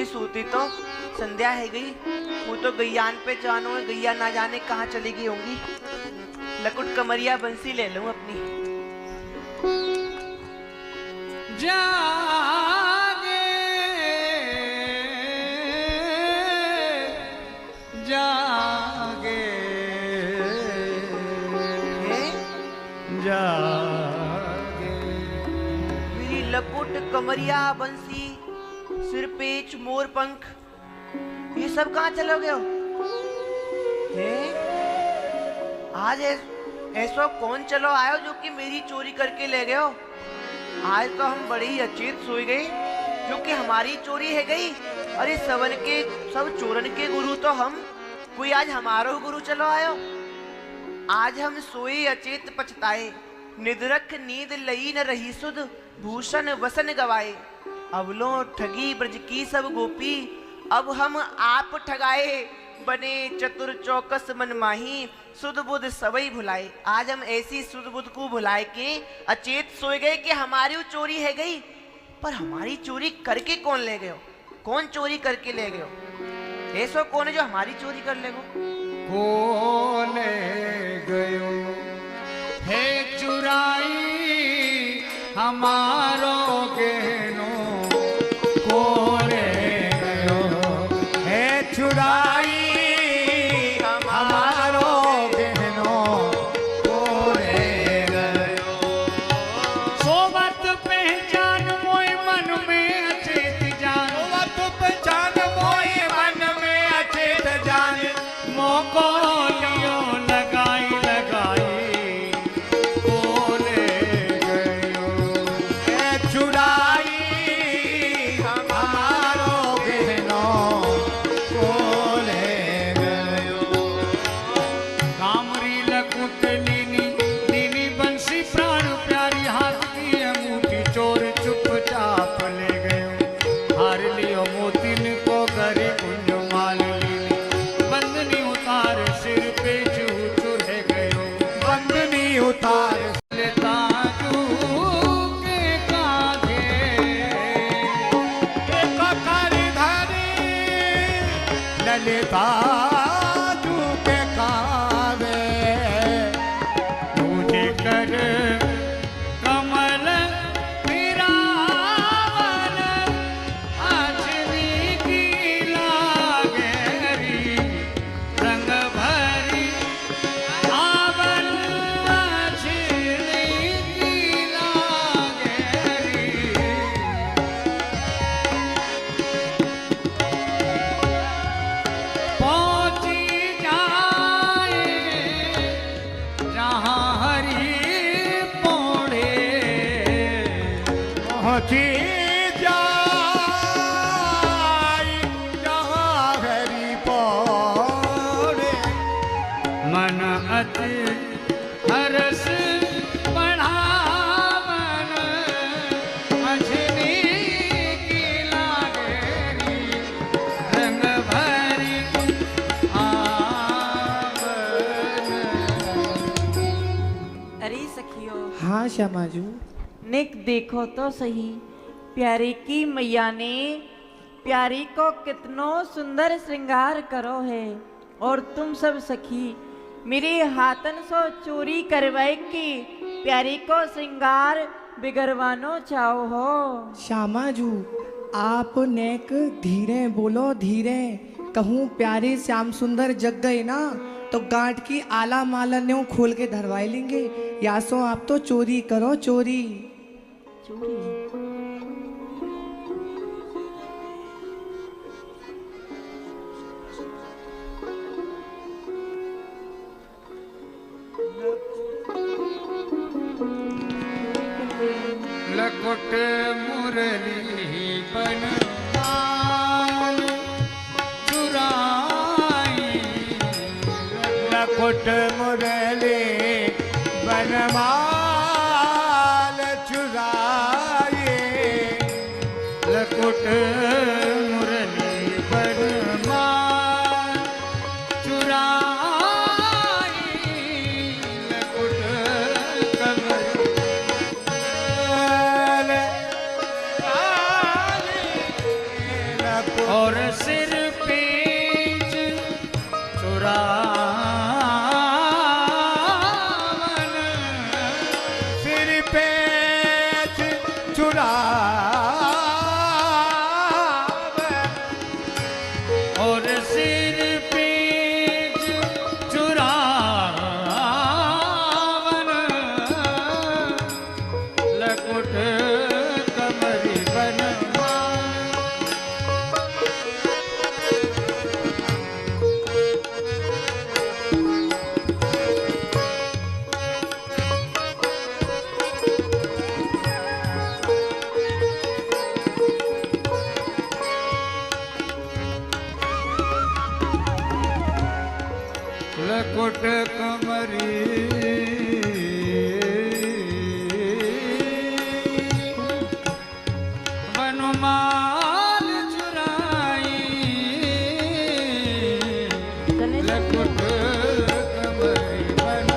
सूती तो संध्या है गई। वो तो गैयान पे जानो है, गैया ना जाने कहाँ चली गई होंगी। लकुट कमरिया बंसी ले लूं अपनी। जागे जागे जागे मेरी लकुट कमरिया बंसी सिर पेच मोर पंख ये सब कहाँ चलोगे हो? आज ऐसा कौन चलो आयो जो कि मेरी चोरी करके ले गए हो? आज तो हम बड़ी ही अचेत सोई गई जो कि हमारी चोरी है गई। अरे सवन के सब चोरन के गुरु तो हम, कोई आज हमारो गुरु चलो आयो। आज हम सोए अचेत पछताए, निद्रक नींद लई न रही सुध, भूषण वसन गवाए। अवलो ठगी ब्रज की सब गोपी, अब हम आप ठगाए। बने चतुर चौकस मन माही, सुध बुध सबई भुलाए। आज हम ऐसी सुध बुध को भुलाए के अचेत सोए गए कि हमारी चोरी है गई। पर हमारी चोरी करके कौन ले गए हो? कौन चोरी करके ले गए हो? ऐसा कौन है जो हमारी चोरी कर ले गो? कौन ले गयो है चुराई हमारो गहनो? कौन ले गयो है चुराई हमारो गहनो? कौन ले गयो? सोवत पहचान मोय मन में अचेत जान, सोवत पहचान मोय मन में अचेत जान। मोको लियो लगाई लगाई, कौन ले गयो है चुराई हमारो गहनो? कौन ले गयो? कामरी लकुट लीनी लीनी बंसी प्राण प्यारी, हाथ की अंगूठी चोर चुपचाप ले गयो। हार लियो मोतिन को गरी कुंज माल लीनी, बंदनी उतार सिर पे चूर है गयो। बंदनी उतार लेता के कांधे एक करी धरी, ललिता के कांधे मुझे कर कमल फिरावन, अछनी की लागेरी रंग भरी आवन, अछनी की लागेरी। पहुंची जाए जहां हरि पौड़े, पहुंची जाए जहां हरि पौड़े। मन अति हरस बढ़ावन, अछनी की लागेरी रंग भरी आवन। अरे सखियो, हाँ श्यामाजू, निक देखो तो सही, प्यारी की मैया ने प्यारी को कितनो सुंदर श्रृंगार करो है। और तुम सब सखी मेरे हाथन सो चोरी करवाए की प्यारी को श्रृंगार बिगड़वानो चाहो हो। श्यामाजू आप नेक धीरे बोलो, धीरे कहूँ प्यारे श्याम सुंदर जग गए ना तो गांठ की आला माला ने खोल के धरवाई लेंगे। या सो आप तो चोरी करो, चोरी। चोरी लकुट मुरली बनवान चुराई, लकुट मुरली बनमाल चुराए लकुट मुरली बनमाल चुराए लकुट कमर और सिर पीछ चुरावन सिर पेच चुरावन और सिर पीछ चुरावन लकुट कमरी बनवा लकुट कमरी वनमाल चुराई चले लकुट कमरी वन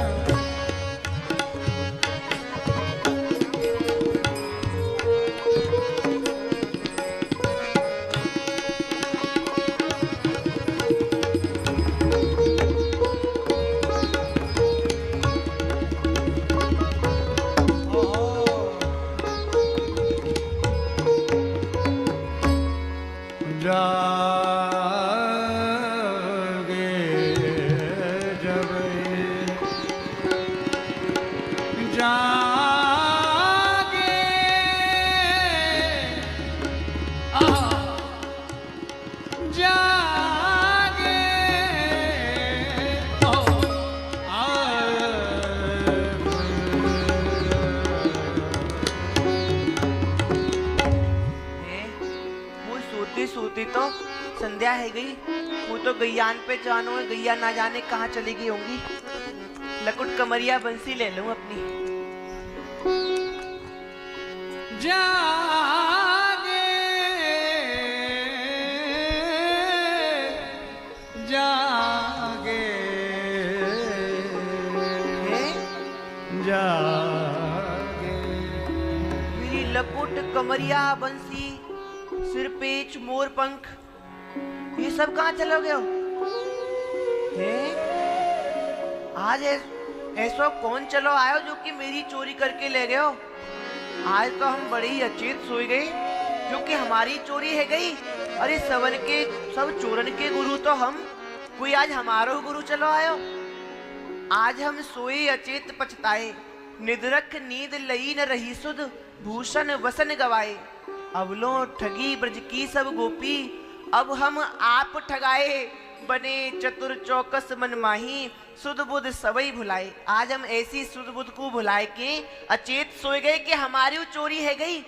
जागे जब जागे जागे वो सोती सोती तो संध्या है गई। वो तो गैयान पे जानो है, गैया ना जाने कहाँ चली गई होंगी। लकुट कमरिया बंसी ले लूं अपनी। जागे जागे हैं? जागे मेरी लकुट कमरिया बंसी सिर पेच मोर पंख ये सब कहाँ चलोगे हो? हैं? आज ऐसो कौन चलो आयो जो कि मेरी चोरी करके ले गए हो? आज तो हम बड़ी ही अचेत सोई गई क्योंकि हमारी चोरी है गई। अरे सवन के सब चोरन के गुरु तो हम, कोई आज हमारो गुरु चलो आयो। आज हम सोई अचेत पछताए, निद्रक नींद लई न रही सुध, भूषण वसन गवाए। अवलो ठगी ब्रज की सब गोपी, अब हम आप ठगाए। बने चतुर चौकस मन माही, सुध बुध सबई भुलाए। आज हम ऐसी सुध बुध को भुलाए के अचेत सोए गए कि हमारी चोरी है गई।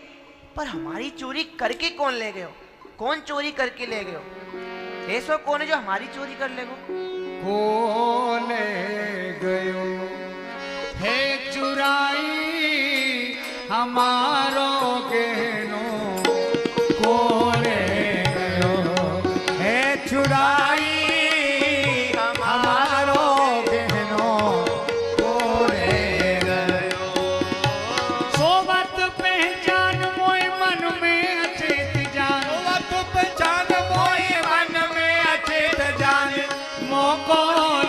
पर हमारी चोरी करके कौन ले गए हो? कौन चोरी करके ले गए हो? ऐसो कौन है जो हमारी चोरी कर ले गो? कोले गयो हे चुराई हमारो गहनो कोले गयो हे चुराई हमारो गहनो कोले गयो। सोवत पहचान मोय मन में अचेत जान, सोवत पहचान मोय मन में अचेत जान। मोको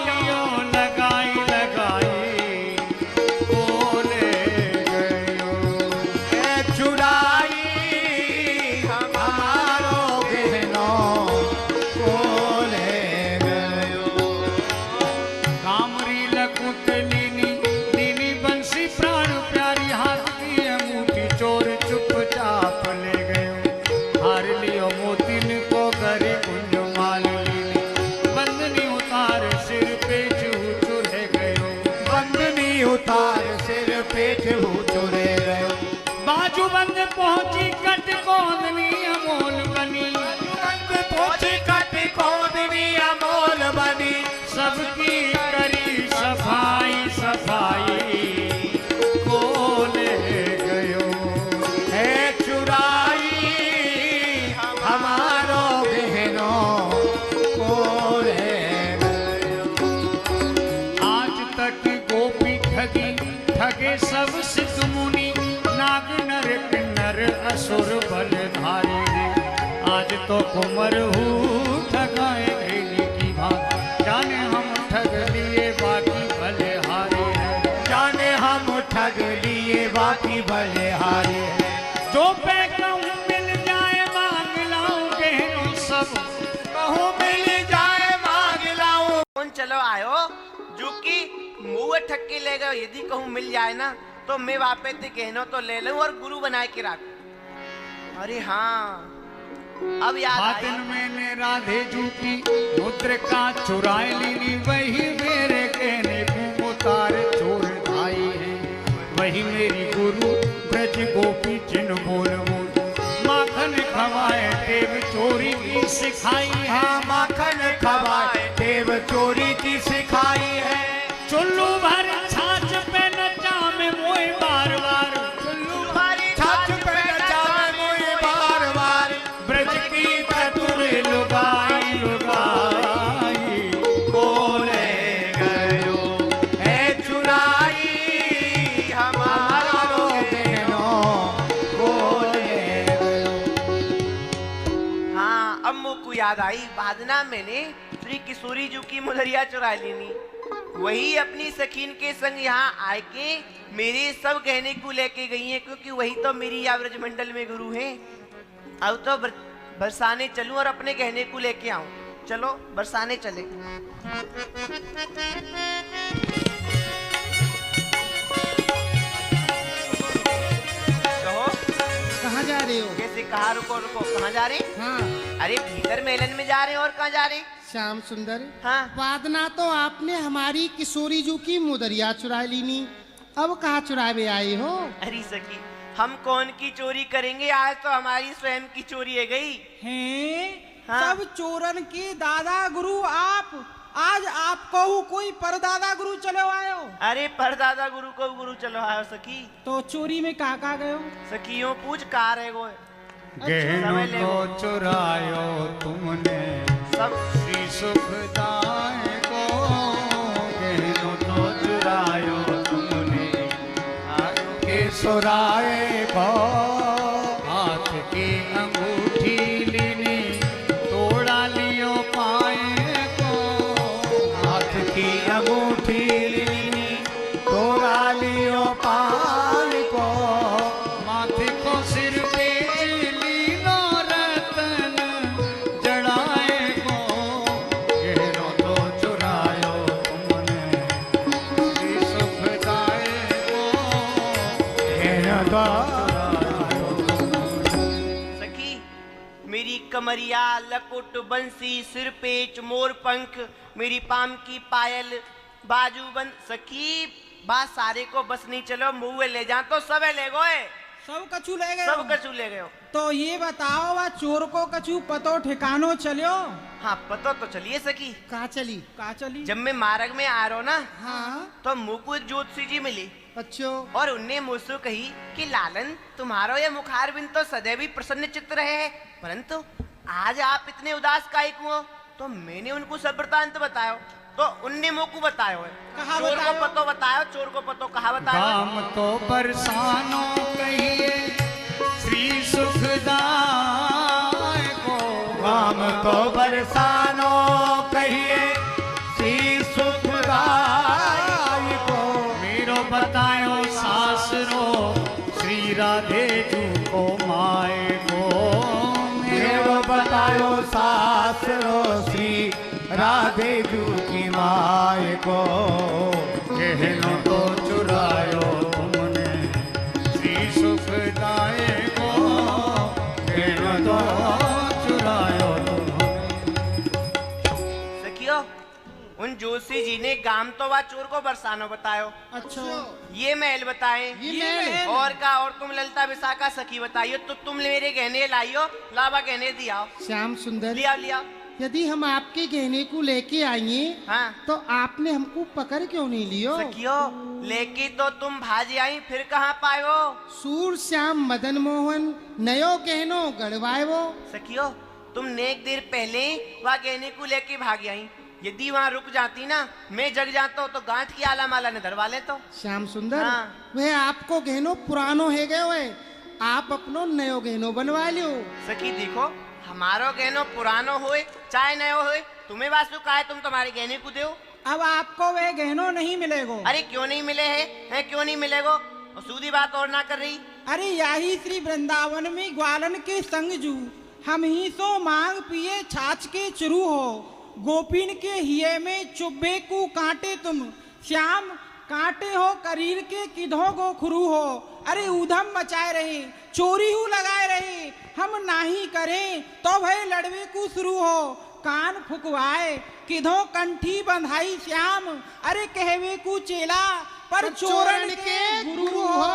लियो लगाई लगाई कोले गयो हे बने सब सिद्ध मुनि, नाग नर किन्नर असुर बल धारे रे। आज तो कुमर हूँ ठगाए घेनी की भाग, जाने हम ठग लिए बाकी भले हारे हैं। जाने हम ठग लिए बाकी भले हारे हैं। जो पे कहूँ मिल जाए मांग लाऊं गहनों सब, कहूँ मिल जाए मांग लाऊं। कौन चलो आयो जो कि मुँह ठग के ले गए। यदि कहूँ मिल जाए ना तो मैं वापस से कहनो तो ले लूं और गुरु बनाए के रख। अरे हाँ अब याद हाथ आई। मैंने राधे जू की मुद्रिका चुराए लीनी, वही मेरे कहने को उतार चोर भाई है। वही मेरी गुरु ब्रज गोपी जिन बोल बोल, माखन खवाए देव चोरी की सिखाई है। हाँ माखन खवाए देव चोरी की सिखाई है। चुल्लू भर छाछ पे नचा में मोए बार बार, तुम्हारी छाछ पे नचावे मोए बार बार। ब्रज की चतुर लुगाई लुगाई बोले गयो है चुराई हमारो बहनों, बोले गयो। हाँ अब मुझको याद आई। बादना मैंने श्री किशोरी जी की मुदरिया चुरा लेनी। वही अपनी सखीन के संग यहाँ आए के मेरे सब गहने को लेके गई हैं, क्योंकि वही तो मेरी यावरज मंडल में गुरु हैं। अब तो बरसाने चलूं और अपने गहने को लेके आऊं। चलो बरसाने चले। कहो कहाँ जा रहे हो? कैसे कहा रुको रुको कहाँ जा रहे? हाँ अरे भीतर मेलन में जा रहे हैं और कहाँ जा रहे? श्याम सुंदर, हाँ वादना तो आपने हमारी किशोरी जू की मुदरिया चुरा लीनी, अब कहाँ चुरावे आए हो? अरे सखी हम कौन की चोरी करेंगे, आज तो हमारी स्वयं की चोरी है गई। हैं हाँ। सब चोरन के दादा गुरु आप, आज आपको कोई परदादा गुरु चलो आयो। अरे परदादा गुरु को गुरु चलो आयो सखी। तो चोरी में कहाँ गए हो? सखियों पूछ कहाँ रहे गो गहनों को चुरायो तुमने सब। श्री सुखदाय को, गहनों को चुरायो तुमने हाथ के सुराए को। हाथ की अंगूठी लीनी, तोड़ा लियो पाए को। हाथ की अंगूठी लीनी, तोड़ा लियो पाल को। माथे को सिर पे लीनो रतन जड़ाए को, गहनों को चुरायो तुमने श्री सुखदाय को। कहना सखी मेरी कमरिया लकुट बंसी सिर पेच मोर पंख, मेरी पाम की पायल बाजू बंद। सखी बात सारे को बस नहीं चलो मुँह ले जा तो सब ले गए। सब कछु ले गए सब हो? कछु ले गए हो। तो ये बताओ वा चोर को कछु पतो ठिकानो चलियो? हाँ पता तो चलिए सखी। कहाँ चली? कहाँ चली? जब मैं मार्ग में आ रहा हूँ ना हाँ तो मुझको एक ज्योतिषी जी मिली अच्छो, और उनने मुझसे कही कि लालन तुम्हारो ये मुखार बिन तो सदैव ही प्रसन्न चित्त रहे है, परंतु आज आप इतने उदास काहे को हो? तो मैंने उनको सब वृतांत बतायो तो उनने मुझको बतायो है। कहाँ चोर को बतायो? पतो बतायो, चोर को पतो कहाँ बतायो? काम तो बरसानो कहिए श्री सुखदाय को। काम को बरसानो कहिए श्री सुखदाय को। मेरो बतायो सासरो श्री राधे जू को माए को। मेरो बतायो सासरो श्री राधे जू की माए को। गहनों को चुरायो तुमने श्री सुखदाय को। गहनों को चुरायो तुमने। सखियो उन जोशी जी ने गाम तो वा चोर को बरसानो बतायो, अच्छो, ये महल बताए ये महल? और का और तुम ललता विशाखा सखी बताइयो। तो तुम मेरे गहने लाइयो, लावा गहने दियाओ। श्याम सुंदर, लिया लिया। यदि हम आपके गहने को लेके आएंगे हाँ तो आपने हमको पकड़ क्यों नहीं लियो? सखियो लेके तो तुम भाजी आई, फिर कहाँ पायो? सूर श्याम मदन मोहन नयो गहनो गढ़वाए वो। सखियो तुम नेक देर पहले वह गहने को लेके भाग आई यदि वहाँ रुक जाती ना, मैं जग जाता तो गांठ की आला माला ने धरवा ले तो। श्याम सुंदर, हाँ। वह आपको गहनो पुरानो है गए हुए, आप अपनो नयो गहनो बनवा लियो। सखी देखो, हमारो गहनो पुरानो होए चाहे नयो होए, तुम्हें वास्तु का है, तुम तुम्हारे गहने को दो। अब आपको वे गहनों नहीं मिलेगो। अरे क्यों नहीं मिले हैं क्यों नहीं मिलेगो? और सूदी बात और ना कर रही। अरे यही श्री वृंदावन में ग्वालन के संग जू, हम ही सो मांग पिए छाछ के चुरू हो, गोपीन के हिये में चुब्बे को कांटे तुम, श्याम कांटे हो करीर के किधो गो खुरू हो। अरे उधम मचाए रहे, चोरी हु लगाए रहे, हम नाही करें तो भय लड़वे को शुरू हो, कान फुकवाए किधो कंठी बंधाई श्याम, अरे कहवे को चेला पर चोरन के गुरु हो।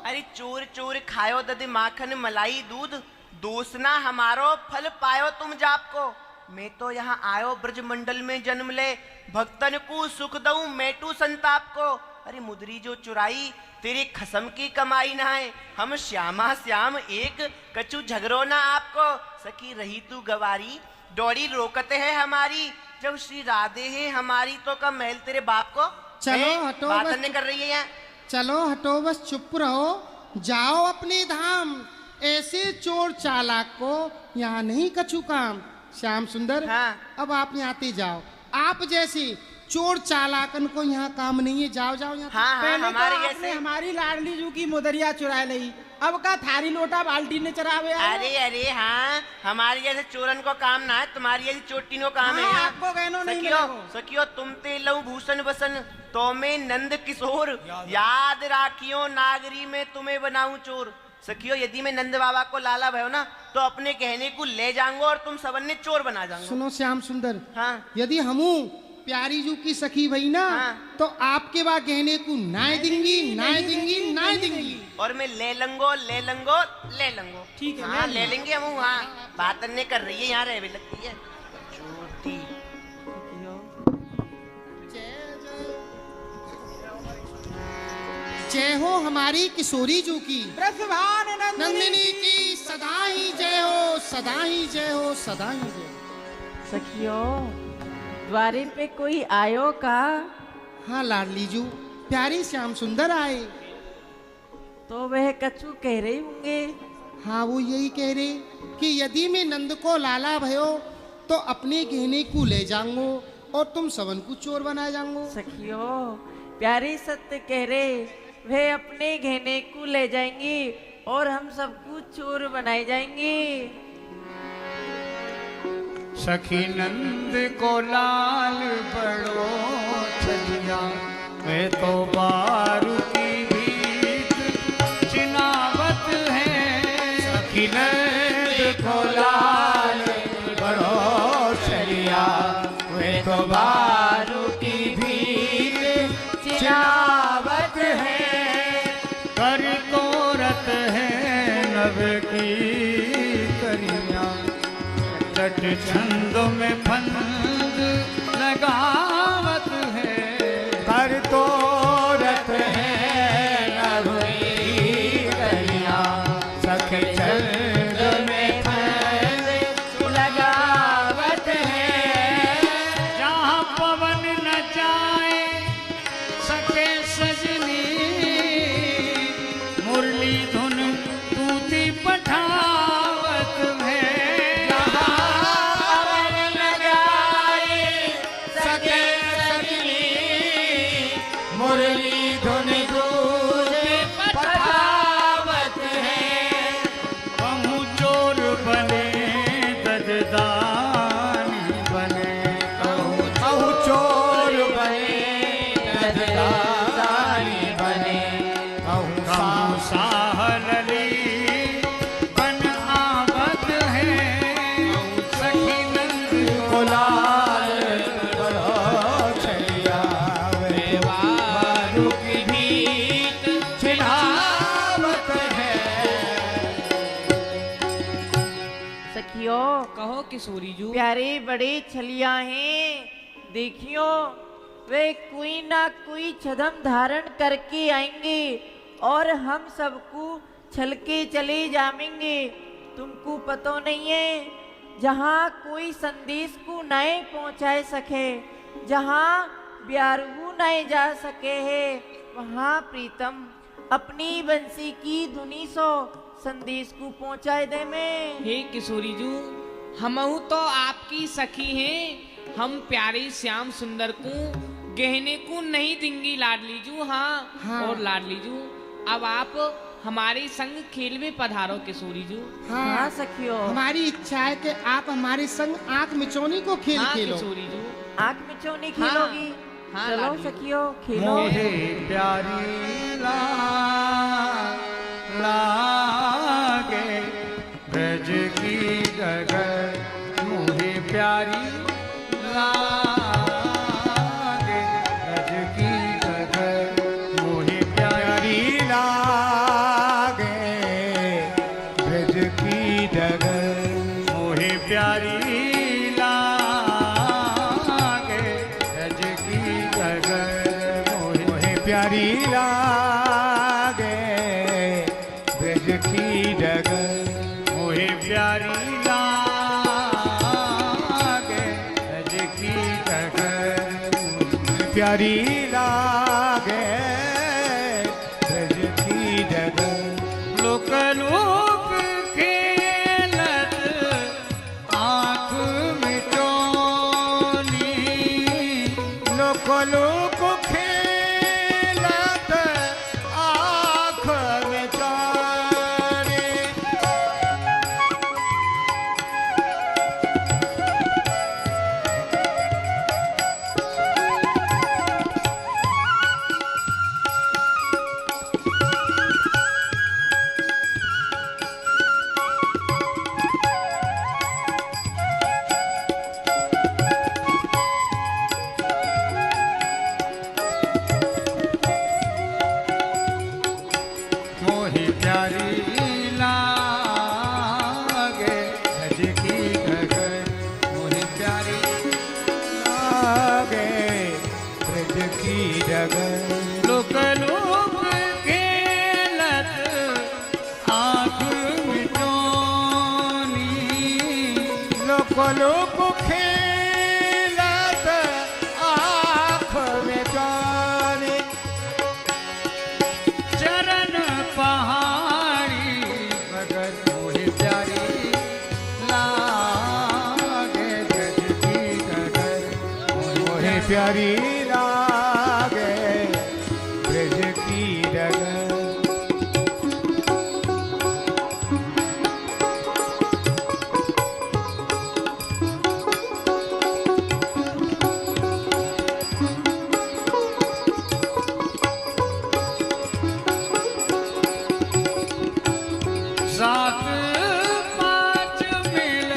अरे चोर चोर खायो दद माखन मलाई दूध, दोष ना हमारो फल पायो तुम जाप को। मैं तो यहाँ आयो ब्रज मंडल में जन्म ले, भक्तन को सुख दऊं मेटू संताप को। अरे मुदरी जो चुराई तेरे खसम की कमाई ना है, हम श्यामा श्याम एक कछु झगड़ो ना आपको। सखी रही तू गवारी डोरी रोकते हैं हमारी, जब श्री राधे है हमारी तो कम महल तेरे बाप को। चलो हटो बात बस, नहीं कर रही है यहाँ। चलो हटो बस, चुप रहो, जाओ अपने धाम। ऐसे चोर चालाक को यहाँ नहीं कछु काम। श्याम सुंदर, हाँ। अब आप यहाँ आते जाओ, आप जैसे चोर चालाकन को यहाँ काम नहीं है, जाओ जाओ यहाँ। हाँ हाँ, पहले हमारे तो आपने जैसे। हमारी लाडली जू की मुदरिया चुरा ली, अब का थारी लोटा बाल्टी ने चरावे आए। अरे अरे हाँ, हमारे जैसे चोरन को काम ना है, तुम्हारी जैसी चोटिनों काम है हाँ, यहाँ। आपको गहनों नहीं सखियो मिलेगो। सखियो तुम ते लऊ भूषण बसन, तो मैं नंद किशोर, याद राखियो नागरी में तुम्हें बनाऊं चोर। सखियो यदि मैं नंद बाबा को लाला भयो ना, तो अपने कहने को ले जाऊंगा और तुम सबन ने चोर बना जाऊंगा। सुनो श्याम सुंदर, हाँ। यदि हमू प्यारी जू की सखी भई ना, हाँ। तो आपके बाद गहने को नाय देंगी नाय देंगी नाय देंगी। और मैं ले लंगो ले लंगो ले लंगो। ठीक है, हाँ ले ले लेंगे हम। हाँ बात नहीं कर रही है, यहाँ रह भी लगती है चोटी। जय हो हमारी किशोरी जू की, ब्रजभान नंदिनी नंदिनी की सदा ही जय हो, सदा ही जय हो, सदा ही जय हो। सखियो, द्वारे पे कोई आयो का? हाँ लाडली जू, प्यारी श्याम सुंदर आए। तो वह कछु कह रहे होंगे। हाँ वो यही कह रहे कि यदि मैं नंद को लाला भयो तो अपने गहने को ले जाऊंगो और तुम सबन को चोर बनाए जाऊंगो। सखियो, प्यारे सत्य कह रहे, वह अपने गहने को ले जाएंगे और हम सबको चोर बनाए जाएंगे। सखी नंद को लाल बड़ो चलिया, वे तो बारू की भीत चिनावत है। सखी नंद को लाल बड़ो चलिया, वे तो बारू की भीत चिनावत है। कर तोरत है नभ की करिया, चट छंद में फंद लगावत है। कर तोरत है नभ की करिया, सखी चंद में फंद लगावत है। जहाँ पवन न जाए सके सजनी, मुरली धुन तूती पठावत है। पवन न जाए सके सजनी, मुरली धुन दूध पठावत है। कहूँ चोर बने दजदानी बने, कहूँ चोर बने दजदानी बने, कहूँ कहूँ साहलली बन आवत है। सखी नंद को लाल बड़ो चलिया, वे बारू की भीत चिन्हावत है। सखियो, कहो किशोरी जू। प्यारे बड़े छलिया हैं, देखियो वे कोई ना कोई छदम धारण करके आएंगे और हम सबको छल के चले जाएंगे। तुमको पता नहीं है, जहाँ कोई संदेश को नहीं पहुँचाए सके, जहाँ ब्यारू नहीं जा सके है, वहाँ प्रीतम अपनी बंसी की धुनी सो संदेश को पहुँचाए दे में। हे किशोरी जू, हमहू तो आपकी सखी हैं, हम प्यारे श्याम सुंदर को गहने को नहीं देंगी लाडली जू। हाँ। और लाडली जू, अब आप हमारे संग खेल में पधारो किशोरी जू। हाँ सखियो, हमारी इच्छा है कि आप हमारे संग आंख मिचौनी को खेल हाँ खेलो। किशोरी जू, आँख मिचौनी खेलोगी? हाँ, चलो लाडली। सखियो खेलो। मोहे प्यारी लागे ब्रज की डगर, मोहे प्यारी लागे ब्रज की डगर, मोहे प्यारी लागे ब्रज की डगर, मोहे प्यारी लागे ब्रज की डगर, मोहे प्यारी लागे ब्रज की डगर, मोहे प्यारी लागे ब्रज की डगर, प्यारी लागे ब्रज की डगर, लोक लोक खेलत आँख मिचौनी, लोक लोक खेलत आँख में जाने, मोहे प्यारी लागे ब्रज की डगर, मोहे प्यारी लागे ब्रज की डगर, लोक लोक खेलत आँख मिचौनी, लोक लोक खेलत आँख में जाने, चरण पहाड़ी बगर, मोहे प्यारी लागे ब्रज की डगर, मोहे प्यारी लागे ब्रज की डगर, सात पाँच मिल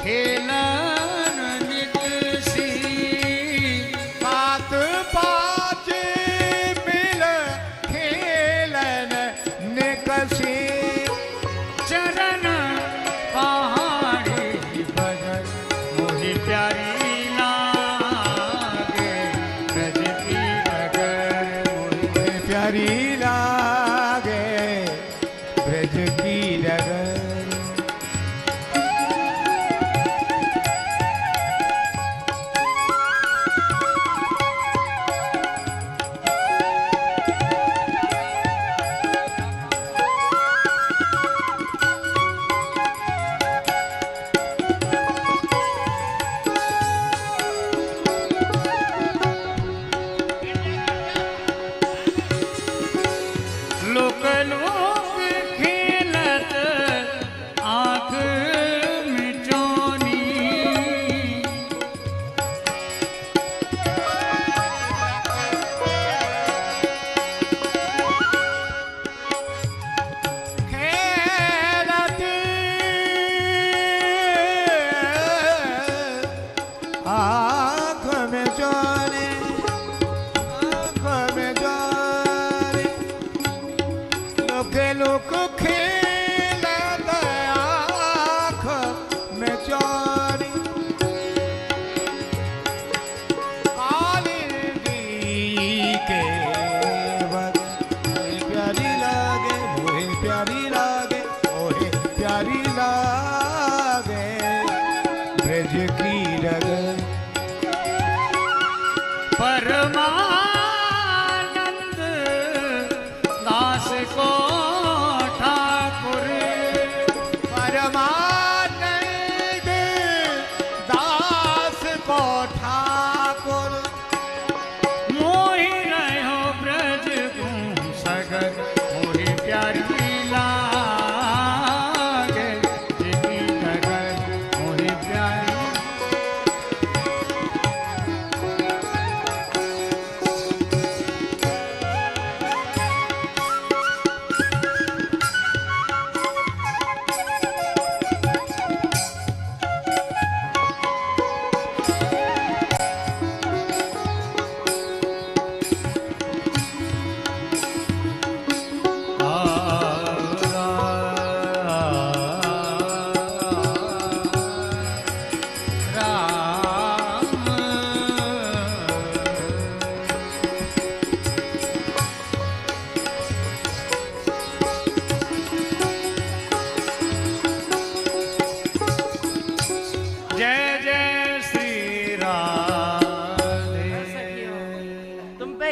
खेलन निकसी, सात पाँच मिल खेलन निकसी, चरण पहाड़ी बगर, मोहे प्यारी लागे ब्रज की डगर, मोहे प्यारी लागे ब्रज की डगर,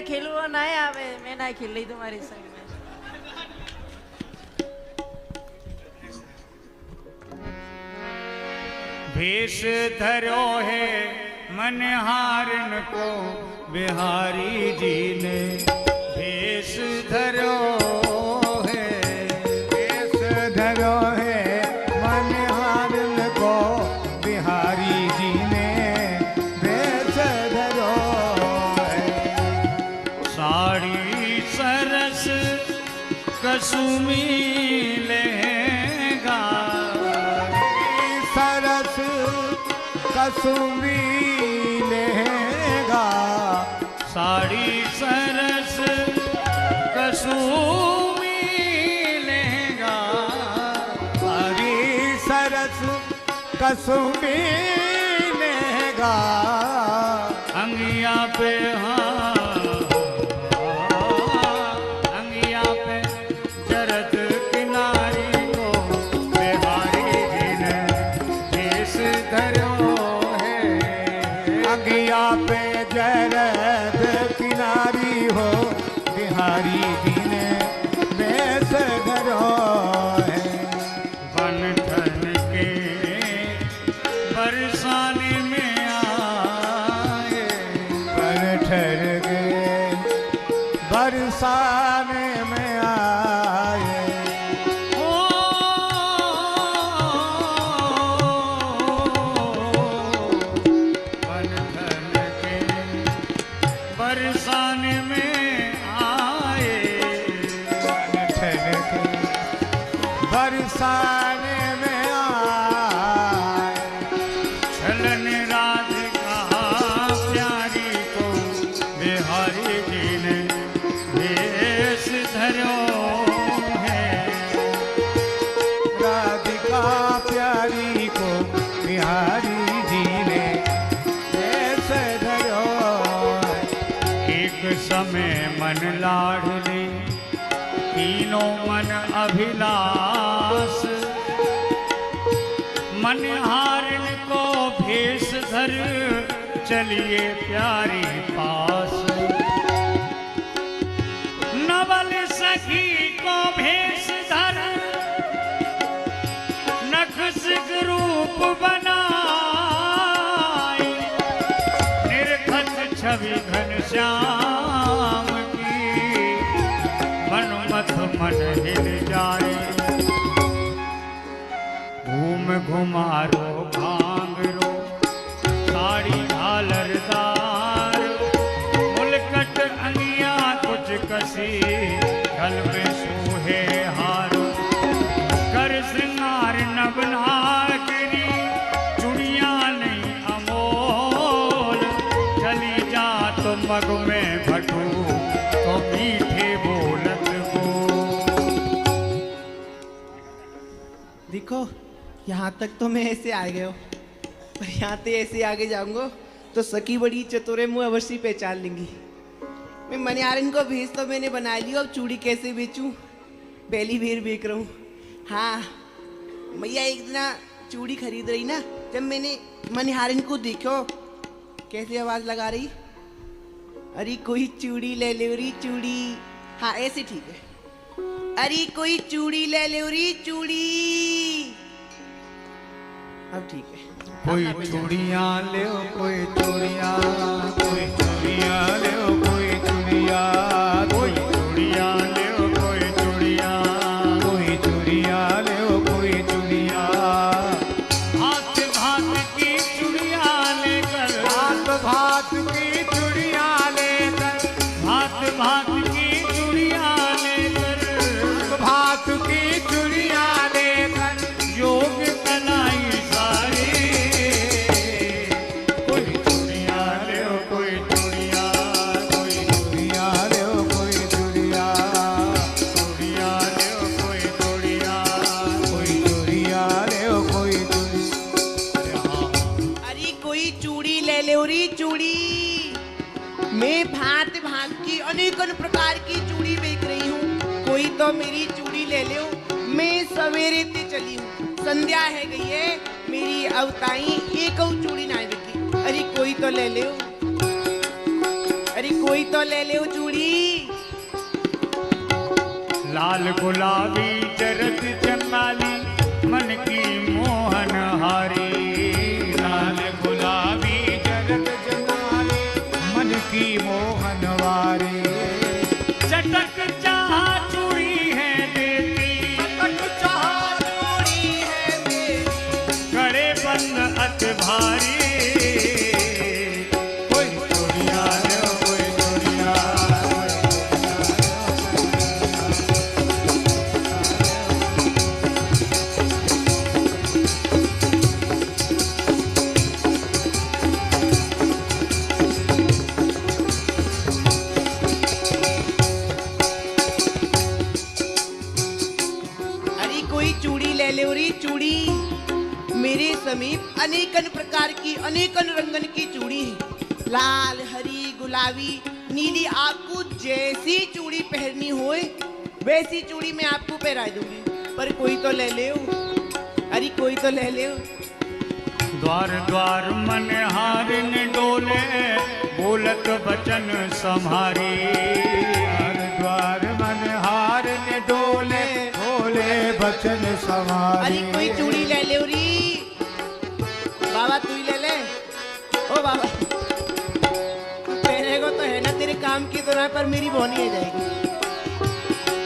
खेलू और ना आवे, मैं ना खेल रही तुम्हारे संग में। भेष धरो है मनहारन को बिहारी जी ने, भेष धरो है, भेष धरो है मनहारन को बिहारी जी ने, भेष धरो है। साड़ी सरस कसुमी लहंगा, सरस कसुमी लहंगा, साड़ी सरस कसुमी लहंगा, साड़ी सरस कसुमी लहंगा, अंगिया पे अंगिया पे जरद किनारी को बिहारी जी ने भेष धरो है। अंगिया पे जरद किनारी हो बिहारी जी ने भेष धरो है। बन ठन के बरसाने में आए, पर ठहर गए बरसाने में आए। ओ बन ठन के बरसाने में आए, ठहर के बरसाने में आए। छलन राधिका प्यारी को बिहारी जी ने भेष धरो है। राधिका प्यारी को बिहारी जी ने भेष धरो है। एक समय मन लाडले तीनों मन अभिलाष, मन हारन को भेष धर चलिए प्यारी पास। नवल सखी को भेष धर नखसिक रूप बनाई, निर्खत छवि घनश्याम की मनमथ मन हिल जाए। घूम घुमारो भांगरो साड़ी झालरदार, मुलकट अंगिया कुछ कसी गल में सूहे हारो। कर श्रृंगार नवनागरी चुड़िया नहीं अमोल, चली जा तो मग में भटू तो मीठे बोलत हो। देखो यहाँ तक तो मैं ऐसे आ गया हूँ, पर यहाँ से ऐसे आगे जाऊंगा तो सखी बड़ी चतुरे मुँह अवश्य पहचान लेंगी। मैं मनिहारन को भेज तो मैंने बना लिया, अब चूड़ी कैसे बेचूं, पहली बार बेच रहा हूँ। हाँ मैया एक दिन चूड़ी खरीद रही ना, जब मैंने मनिहारन को देखो कैसे आवाज लगा रही, अरे कोई चूड़ी ले ले री चूड़ी। हाँ ऐसे ठीक है, अरे कोई चूड़ी ले ले री चूड़ी। अब ठीक है। कोई चूड़ियाँ ले कोई चूड़ियाँ, कोई चूड़ियाँ ले कोई चूड़ियाँ, कोई चूड़िया ले कोई चूड़िया, कोई चूड़ियाँ ले कोई चूड़ियाँ। हाथ भात की चूड़िया लेकर, हाथ भात की चूड़ियाँ लेकर, हाथ भात की चूड़िया लेकर, भात की चूड़ियाँ लेकर योग कलाई सारी। कोई चूड़िया ले कोई चूड़िया, कोई चूड़ियाँ ले कोई चूड़ियाँ, चूड़िया ले कोई चूड़िया, कोई चूड़ियाँ ले कोई चूड़ियाँ। अरे कोई चूड़ी ले ले री चूड़ी। मैं भांत भांत की अनेकों प्रकार की चूड़ी बेच रही हूँ, कोई तो मेरी चूड़ी ले लो। मैं सवेरे से चली हूँ, संध्या है गई है मेरी, अवताई एक और चूड़ी ना बेटी। अरे कोई तो ले लो, अरे अरे कोई तो ले ले वो चूड़ी। लाल गुलाबी जरद जमाली मन की मोहन हारी। लाल गुलाबी जरद जमाली मन की मोहन वारी। चटक चाह चूड़ी है देती, चटक चाह चूड़ी है मेरी, कड़े बंद अत भारी। कोई चूड़िया लो कोई चूड़िया, अरे कोई चूड़ी ले ले री चूड़ी। मेरे समीप अनेकन प्रकार की अनेकन रंगन की चूड़ी है। लाल, हरी, गुलाबी, नीली, आपको जैसी चूड़ी पहननी होए वैसी चूड़ी मैं आपको पहना दूंगी, पर कोई तो ले ले। अरे कोई तो ले ले। द्वार द्वार मन हारिन डोले बोलत बचन संहारी। द्वार द्वार मन हार ने डोले बोले बचन सवारी। अरे कोई चूड़ी ले ले री। बाबा तू ही ले ले। ओ बाबा पहनेगा तो है ना तेरे काम की तरह, पर मेरी बोनी आ जाएगी।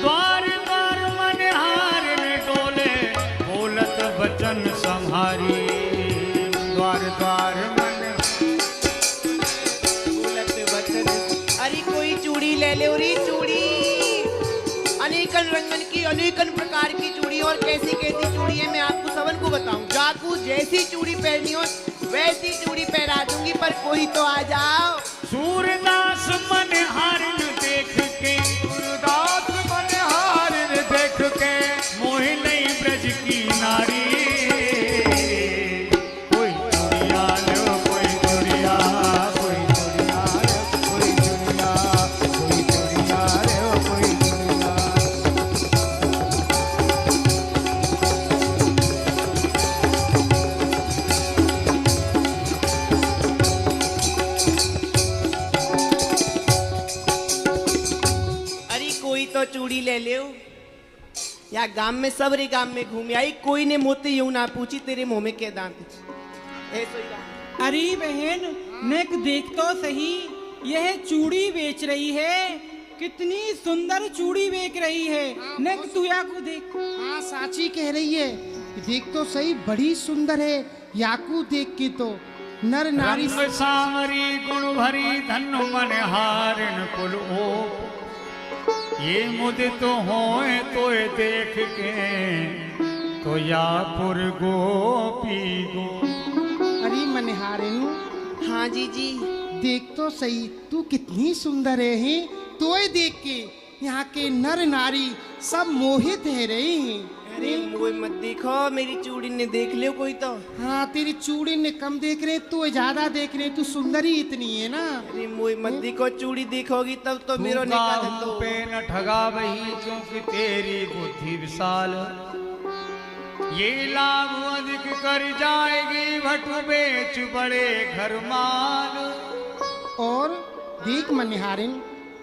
द्वार द्वार मन हारिन डोले बोलत बचन संहारी। द्वार द्वार मन बोलत बचन। अरे कोई चूड़ी ले ले री चूड़ी। अनेकन रंगन की अनेकन प्रकार की चूड़ी, और कैसी कैसी चूड़ी है मैं आपको सबन को बताऊं। जाकू जैसी चूड़ी पहननी हो वैसी चूड़ी पहना दूंगी, पर कोई तो आ जाओ। सूरदास मन हारिन देख के, सूरदास मन हार ने देख के मोहि नहीं ब्रज की नारी। कोई चूड़िया लो कोई चूड़िया, कोई चूड़िया लो कोई चूड़िया, कोई चूड़िया लो कोई चूड़िया। अरे कोई तो चूड़ी ले ले। या गांव में सबरे गांव में घूम आई, कोई ने मोते यूं ना पूछी तेरे मुंह में क्या दांत है। ऐसो ही रहा। अरे बहन नेक देख तो सही, यह चूड़ी बेच रही है। कितनी सुंदर चूड़ी बेच रही है। नेक तू या को देख। हाँ साची कह रही है, देख तो सही बड़ी सुंदर है। याकू देख के तो नर नारी रंग सांवरी गुण भरी धन मन हारिन कुल ओप। ये मुदित होए तोय देख के तो यापुर गोपी गो। अरे मनहारिन हाँ जी जी। देख तो सही तू कितनी सुंदर है। तोय देख के यहाँ के नर नारी सब मोहित है रहे हैं। अरे मुझे मत देखो, मेरी चूड़ी ने देख लियो कोई तो। हाँ तेरी चूड़ी ने कम देख रहे, तू ज्यादा देख रहे। तू सुंदरी इतनी है ना। अरे मुझे मत देखो, चूड़ी देखोगी तब तो मेरो तू निकाह गाँव दो। पे न ठगा वही क्योंकि तेरी बुद्धि विशाल। ये लाभ अधिक कर जाएगी भटु बेच बड़े घर माल। और देख मनहारिन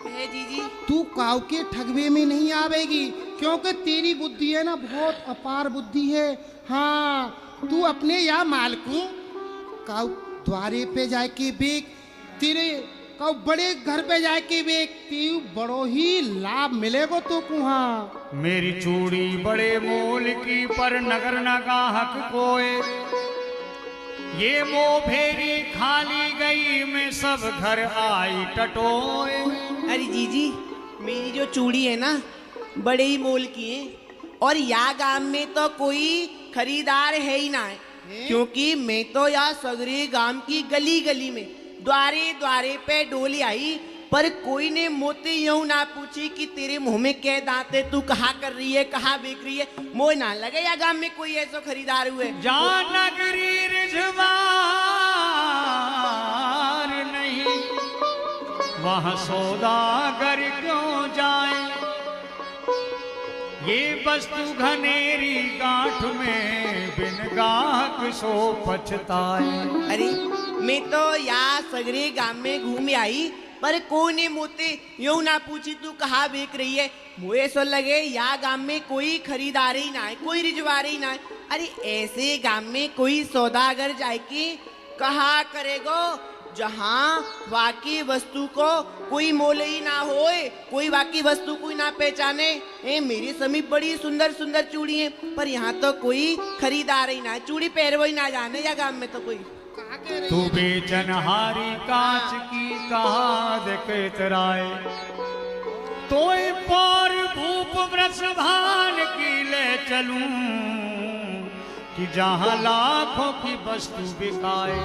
है जी जी। तू काव के ठगवे में नहीं आवेगी, क्योंकि तेरी बुद्धि है ना बहुत अपार बुद्धि है। हाँ तू अपने या मालकू काव द्वारे पे जाके बेक, तेरे काव बड़े घर पे जाके बेक, तेऊ बड़ो ही लाभ मिलेगो तो कुहाँ। मेरी चूड़ी बड़े मोल की पर नगर न गाहक कोय। ये मोह फेरी खाली गई मैं सब घर आई टटोए। अरे जीजी मेरी जो चूड़ी है ना बड़े ही मोल की है, और या गांव में तो कोई खरीदार है ही ना है, क्योंकि मैं तो या सगरे गांव की गली गली में द्वारे द्वारे पे डोली आई, पर कोई ने मोते यूं ना पूछी कि तेरे मुंह में क्या दांत है, तू कहाँ कर रही है, कहाँ बेच रही है। मोह ना लगे या गांव में कोई ऐसा खरीदार हुए। जहाँ नगरी रिझवार नहीं वहाँ सौदागर क्यों जाए। ये वस्तु घनेरी गांठ में बिन गाहक सो पछताए। अरे मैं तो यहाँ सगरे गांव में घूम आई, पर कौन है मोते यूं ना पूछी तू कहाँ बेच रही है। मुझे ऐसा लगे यहाँ गांव में कोई खरीदार ही ना है, कोई रिजवार ही ना है। अरे ऐसे गांव में कोई सौदागर जाए कि कहा करेगो जहाँ वाकी वस्तु को कोई मोल ही ना होए, कोई वाकी वस्तु को ना पहचाने। मेरी समीप बड़ी सुंदर सुंदर चूड़ी है, पर यहाँ तो कोई खरीदार ही ना है, चूड़ी पहरवो ही ना जाने या गांव में तो कोई। तू बेचनहारी कांच की कहा देखे तराए, तोय पर भूप वृष भान की ले चलूं कि जहाँ लाखों की वस्तु बिकाए।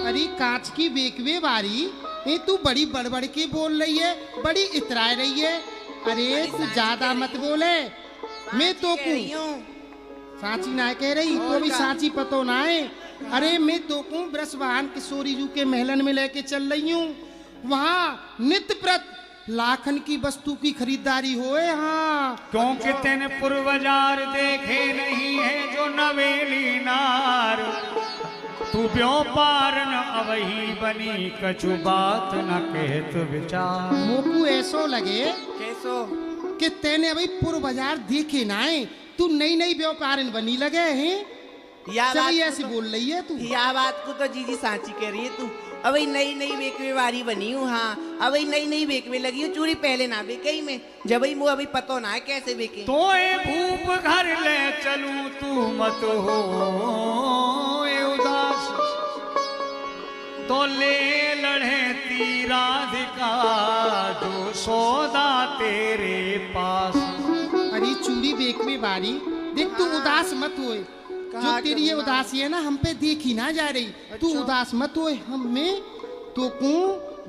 अरे कांच की बेकवे बारी, ये तू बड़ी बड़बड़ के बोल रही है, बड़ी इतराए रही है। अरे तू ज्यादा मत बोले, मैं तो सांची ना कह रही तो भी सांची पतो ना है। अरे मैं तो को ब्रसवाहन किशोरी जू के महलन में लेके चल रही हूँ, वहाँ नित्य प्रत लाखन की वस्तु की खरीदारी होए। हाँ, क्योंकि तेने पूर्वजार देखे नहीं है जो नवेली नार, तू व्यापार न अवही बनी कछु बात न कहत विचार। मोकू ऐसो लगे कैसो कि तेने अभी पूर्व बाजार देखे ना है, तू नई नई व्यापार बनी लगे हैं। या चल बात ऐसी बोल रही है तू। या बात को तो जीजी सांची कह रही है तू। अभी नई नई बेकवे वारी बनी हूँ। हाँ, अभी नई नई बेकवे लगी हूँ, चूड़ी पहले ना बेके ही मैं, जब ही मुँह अभी पतो ना है कैसे बेके। तो भूप घर ले चलूं तू मत हो उदास, तो ले लड़े तीराधिका जो सौदा तेरे पास। अरे चूड़ी बेकवे बारी देख, तू उदास मत होए। जो तेरी ये उदासी है ना हम पे देखी ना जा रही। तू उदास मत होए, हम में तो को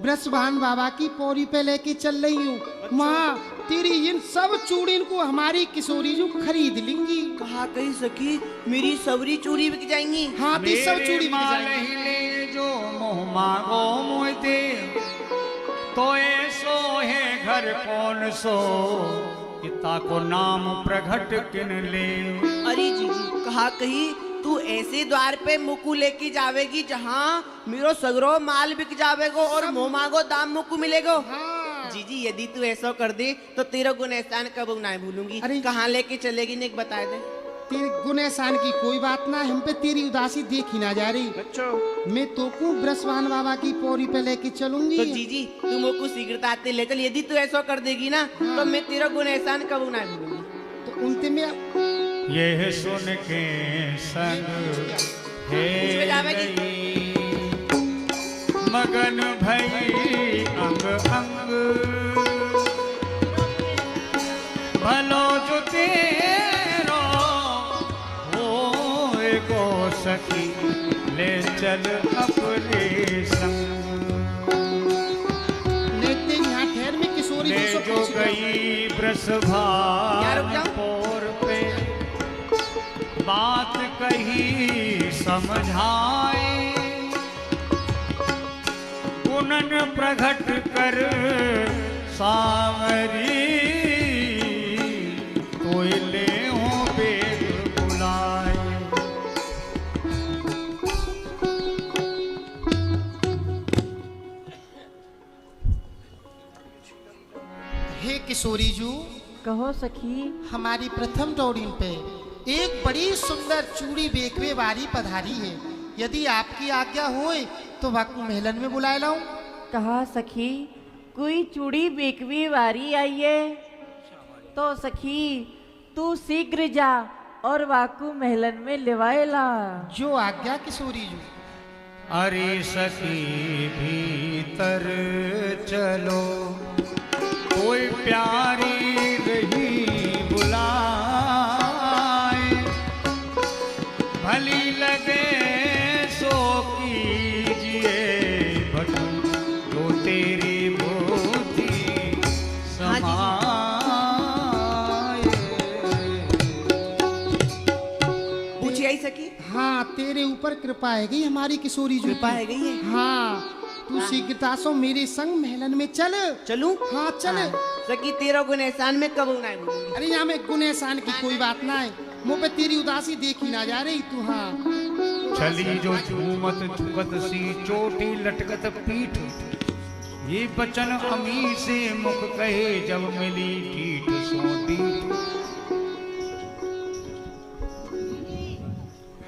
ब्रसवाहन बाबा की पौड़ी पे लेके चल रही हूँ। माँ तेरी इन सब चूड़ीन को हमारी किशोरी जो खरीद लेंगी। कहा कही सकी मेरी सबरी चूड़ी बिक जाएंगी। हाँ, ती सब चूड़ी बिक माल जाएंगी। ही ले जो मोह मांगो मोह दे, तो ऐसो है घर कौन सो पिता को नाम प्रगट किन ले। अरे जीजी कहा कही तू ऐसे द्वार पे मुकू लेके जावेगी जहाँ मेरो सगरो माल बिक जावेगो और मुँह मांगो दाम मुकू मिलेगो। हाँ। जीजी यदि तू ऐसा कर दे तो तेरा गुण एहसान कब ना भूलूंगी। अरे कहाँ लेके चलेगी ने बता दे। तेरे गुण एहसान की कोई बात ना, हम पे तेरी उदासी देखी ना जा रही। बच्चों मैं तो को ब्रसवाहन बाबा की पौड़ी पे लेके चलूंगी। तो जीजी तू मुकू शीघ्रता आते ले चल। यदि तू ऐसा कर देगी ना तो मैं तेरा गुण एहसान कब ना भूलूंगी। तो उनते में यह सुन के संग इसमें जावेगी। हे मगन भई अंग अंग, भलो जो तेरो होए गो सखी ले चल अपने संग। लेते यहाँ ठहर में किशोरी ले जी जो गई ब्रसभान पोर पे, बात कही समझाए, गुणन प्रगट कर सावरी, कोई ले हो बेद बुलाए। हे किशोरी जू, कहो सखी। हमारी प्रथम दौड़ीन पे एक बड़ी सुंदर चूड़ी बेकवे वारी पधारी है। यदि आपकी आज्ञा होए तो वाकू महलन में बुलाए लाऊं। कहा सखी कोई चूड़ी बेकवी वारी आई है, तो सखी तू शीघ्र जा और वाकू महलन में लिवाए ला। जो आज्ञा किशोरी जू। अरे सखी भीतर चलो, कोई प्यारी रही बुलाए, भली लगे सो कीजिए भटू जो तेरी बुद्धि समाए। पूछी आई सकी। हाँ, तेरे ऊपर कृपा है गई हमारी किशोरी जू। कृपा है गई है। हाँ, तू शीघ्रता से मेरे संग महलन में चल। चलूं? हाँ चल। सकी तेरा गुण एहसान में कब ना भूलूंगी। अरे यहाँ में गुण एहसान की कोई बात ना है, मुँह पे तेरी उदासी देखी ना जा रही। तू हाँ चली जो झूमत झुकत सी चोटी लटकत पीठ, ये बचन अमी से मुख कहे जब मिली ठीठ सोटी।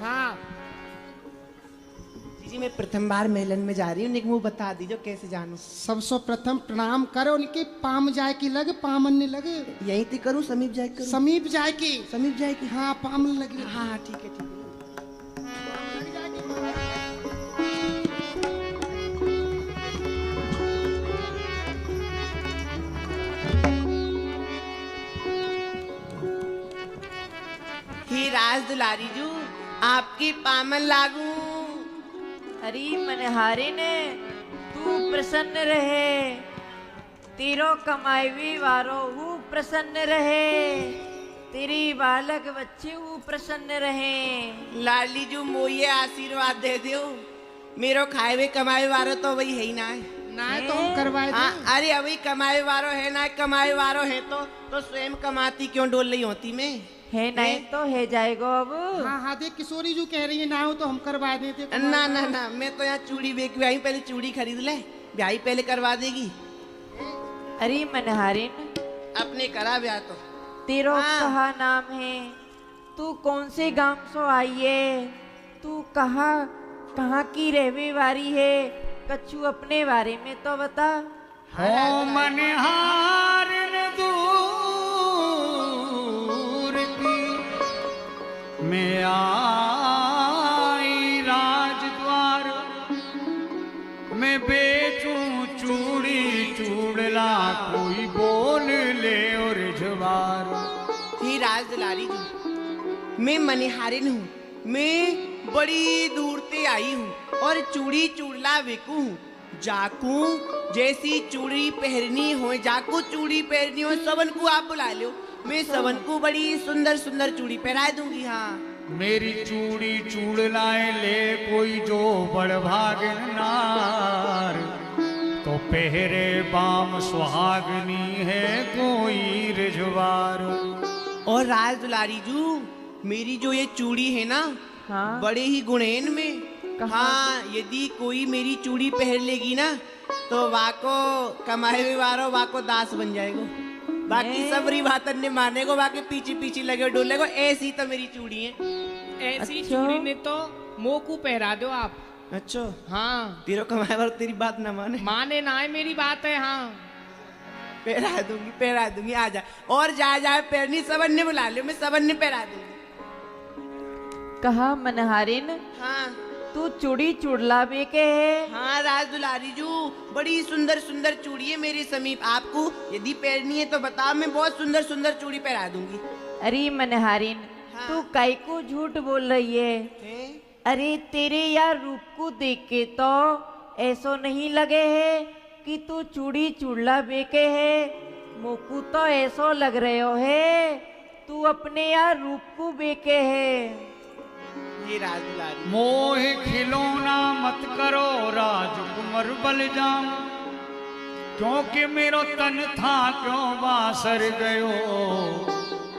हाँ जी मैं प्रथम बार मेलन में जा रही हूँ, निक मुँह बता दीजिए कैसे जानू। सबसे प्रथम प्रणाम करो, उनके पाम जाए की लगे, पामन लगे। यहीं ते करूँ, समीप जाए करूँ? समीप जाए की। समीप जाए की। हाँ पामन लगे। हाँ हाँ ठीक है ठीक है। ही राज दुलारी जू आपकी पामन लागू। अरे मनहारे ने तू प्रसन्न रहे, तेरो कमाईवी वारो हूँ प्रसन्न रहे, तेरी बालक बच्चे हूँ प्रसन्न रहे। लाली जू मोये आशीर्वाद दे दो, मेरो खाए हुए कमाए वारो तो वही है ही ना है। ना है तो हम करवाए हाँ, दें। अरे अभी कमाए वारो है ना, कमाए वारो है तो स्वयं कमाती क्यों डोल रही होती मैं? है नहीं तो है जाएगो अब। हाँ हाँ देख किशोरी जू कह रही है ना हो तो हम करवा देते। ना ना ना, मैं तो यहाँ चूड़ी बेच ब्याही, पहले चूड़ी खरीद ले, ब्याही पहले करवा देगी। अरे मनहारिन अपने करा ब्याह तो। तेरो हाँ। कहा नाम है, तू कौन से गांव से आई है, तू कहाँ की रहने वाली है, कछु अपने बारे में तो बता। हो मनहार दूर की मैं आई राजद्वार, मैं बेचूं चूड़ी चूड़ला, कोई बोल ले और जवार। ही राज दुलारी जी, मैं मनिहारिन हूँ, मैं बड़ी दूर से आई हूँ और चूड़ी चूड़ला बिकू हूँ। जाकू जैसी चूड़ी पहननी हो, जाकू चूड़ी पहननी हो, सबन को आप बुला लो, मैं सबन को बड़ी सुंदर सुंदर चूड़ी पहना दूंगी। हाँ मेरी चूड़ी चूड़लाए ले कोई जो बड़भागन नार, तो पहरे बाम सुहागनी है कोई रिजवार। और राज दुलारी जू, मेरी जो ये चूड़ी है ना, हाँ। बड़े ही गुणेन में। कहाँ? हाँ, यदि कोई मेरी चूड़ी पहन लेगी ना तो वाको कमाए हुए वारो वाको दास बन जाएगो, बाकी सब रिवातन ने माने को, बाकी पीछे पीछे लगे डोले को। ऐसी तो मेरी चूड़ी है। ऐसी अच्छा। चूड़ी ने तो मुंह को पहरा दो आप। अच्छा हाँ तेरो कमाए वारो तेरी बात ना माने, माने ना है मेरी बात है। हाँ पहरा दूंगी आ जा। और जा पहननी सबन ने बुला लियो, मैं सबन ने पहरा दूंगी। कहा मनहारिन हाँ तू चूड़ी चूड़ला बेके है। हाँ राज दुलारी जू, बड़ी सुंदर सुंदर चूड़ी है मेरे समीप, आपको यदि पहननी है तो बताओ, मैं बहुत सुंदर सुंदर चूड़ी पहना दूंगी। अरे मनहारिन हाँ। तू काई को झूठ बोल रही है? हैं? अरे तेरे यार रूप को देख के तो ऐसो नहीं लगे है कि तू चूड़ी चूड़ला बेके है, मोकू तो ऐसो लग रहे हो है तू अपने यार रूप को बेके है। ये राज दुलारी मोह खिलौना मत करो राजकुमार बलजाम, क्योंकि मेरो तन था क्यों बासर गयो,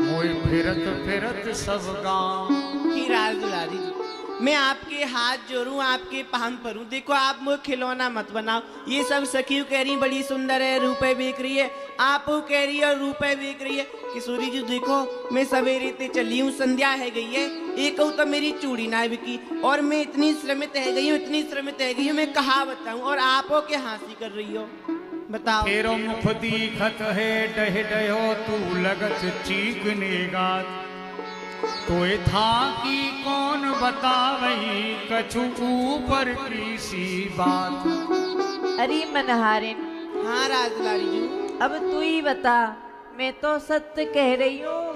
मोह फिरत फिरत सब गांव। ही राज दुलारी जी, मैं आपके हाथ जोड़ूं, आपके पाम परूं, देखो आप मुझे खिलौना मत बनाओ। ये सब सखी कह रही बड़ी सुंदर है, रुपए बेच रही है, आप कह रही है रुपए बेच रही है। किशोरी जी देखो, मैं सवेरे ते चली हूँ, संध्या है गई है, एक कहूँ तो मेरी चूड़ी ना बिकी, और मैं इतनी श्रमित है गई हूँ, इतनी श्रमित है गई हूँ, मैं कहा बताऊं, और आप हो के हासिल कर रही हो, बताओ। तेरो मुख दीखत है डह डहो तू लगत चीखने गात, कोई था कि कौन बतावही कछु ऊपर की सी बात। अरे मनहारिन हाँ राज दुलारी जी, अब तू ही बता, मैं तो सत्य कह रही हूँ,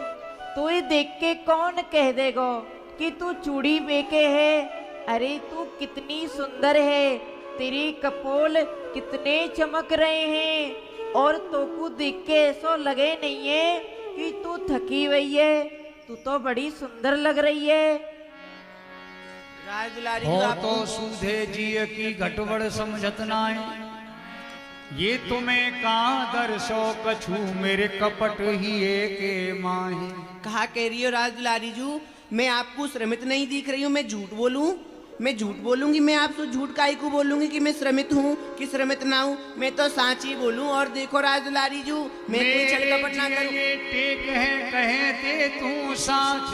तू ही देख के कौन कह देगो कि तू चूड़ी बेके है। अरे तू कितनी सुंदर है, तेरी कपोल कितने चमक रहे हैं, और तो को देख के ऐसा लगे नहीं है कि तू थकी हुई है, तू तो बड़ी सुंदर लग रही है। राज दुलारी हो जी, आप तो सूधे जिय की घटवड़ समझत नाय, ये तुम्हें कहाँ दर्शो कछु मेरे कपट ही के माहे। कहा कह रही हो राज दुलारी जू, मैं आपको श्रमित नहीं दिख रही हूँ, मैं झूठ बोलूं? मैं झूठ बोलूंगी? मैं आपसे झूठ काहे को बोलूंगी कि मैं श्रमित हूँ कि श्रमित ना हूँ? मैं तो सांची बोलूं। और देखो राज दुलारी जू, मैं कोई छल कपट ना करूं। ये टेक है कहते तू साच